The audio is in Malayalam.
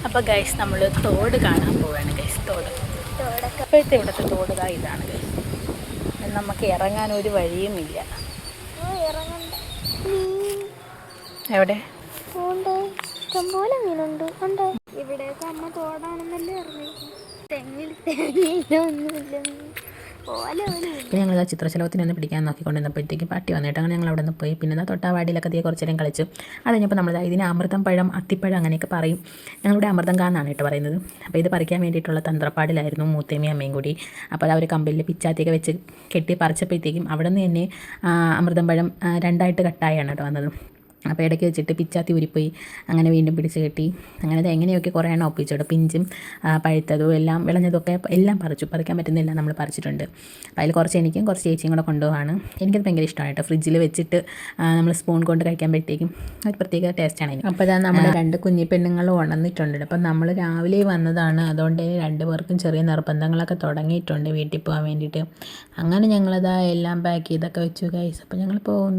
അപ്പോൾ ഗൈസ് നമ്മൾ തോട് കാണാൻ പോവുകയാണ് ഗൈസ്. തോട് ഇപ്പോഴത്തെ ഇവിടുത്തെ തോട് ഇതാണ് ഗൈസ്. നമുക്ക് ഇറങ്ങാൻ ഒരു വഴിയുമില്ല. എവിടെ ഇഷ്ടംപോലെ മീനുണ്ട്. ഇവിടെയൊക്കെ അമ്മ തോടാണെന്നല്ലേ അറിഞ്ഞു. തെങ്ങിൽ തേങ്ങയിലൊന്നുമില്ല. പിന്നെ ഞങ്ങൾ ചിത്രശലഭത്തിനെ ഒന്ന് പിടിക്കാൻ നോക്കിക്കൊണ്ടിരുന്നപ്പോഴത്തേക്ക് പട്ടി വന്നിട്ട് അങ്ങനെ ഞങ്ങൾ അവിടെ നിന്ന് പോയി. പിന്നെ തൊട്ടാവാടിയിലൊക്കെ തീരെ കുറച്ച് നേരം കളിച്ചു. അത് കഴിഞ്ഞപ്പോൾ നമ്മൾ ഇതിന് അമൃതം പഴം, അത്തിപ്പഴം അങ്ങനെയൊക്കെ പറയും. ഞങ്ങളിവിടെ അമൃതം കാന്നാണ് കേട്ടോ പറയുന്നത്. അപ്പോൾ ഇത് പറിക്കാൻ വേണ്ടിയിട്ടുള്ള തന്ത്രപ്പാടിലായിരുന്നു മൂത്തേമ്മയും അമ്മയും കൂടി. അപ്പോൾ അത് അവർ കമ്പിൽ പിച്ചാത്തിയൊക്കെ വെച്ച് കെട്ടി പറിച്ചപ്പോഴത്തേക്കും അവിടെ നിന്ന് തന്നെ അമൃതം പഴം രണ്ടായിട്ട് കട്ടായാണ് കേട്ടോ വന്നത്. അപ്പോൾ ഇടയ്ക്ക് വെച്ചിട്ട് പിച്ചാത്തി ഉരിപ്പോയി. അങ്ങനെ വീണ്ടും പിടിച്ച് കെട്ടി. അങ്ങനെ എങ്ങനെയൊക്കെ കുറേ എണ്ണം ഒപ്പിച്ചിടും. പിഞ്ചും പഴുത്തതും എല്ലാം വിളഞ്ഞതൊക്കെ എല്ലാം പറിക്കാൻ പറ്റുന്നില്ല, നമ്മൾ പറിച്ചിട്ടുണ്ട്. അപ്പോൾ അതിൽ കുറച്ച് എനിക്കും കുറച്ച് ചേച്ചിയും കൂടെ കൊണ്ടുപോകാണ്. എനിക്കത് ഭയങ്കര ഇഷ്ടമാണ് കേട്ടോ. ഫ്രിഡ്ജിൽ വെച്ചിട്ട് നമ്മൾ സ്പൂൺ കൊണ്ട് കഴിക്കുമ്പോഴത്തേക്കും ഒരു പ്രത്യേക ടേസ്റ്റാണ് അതിന്. അപ്പോൾ അതാണ് നമ്മുടെ 2 കുഞ്ഞി പെണ്ണുങ്ങളും ഉണർന്നിട്ടുണ്ട്. അപ്പം നമ്മൾ രാവിലെ വന്നതാണ്. അതുകൊണ്ട് 2 പേർക്കും ചെറിയ നിർബന്ധങ്ങളൊക്കെ തുടങ്ങിയിട്ടുണ്ട് വീട്ടിൽ പോകാൻ വേണ്ടിയിട്ട്. അങ്ങനെ ഞങ്ങളത് എല്ലാം പാക്ക് ചെയ്തൊക്കെ വെച്ചു ഗൈസ്. അപ്പോൾ ഞങ്ങൾ പോകുന്നു.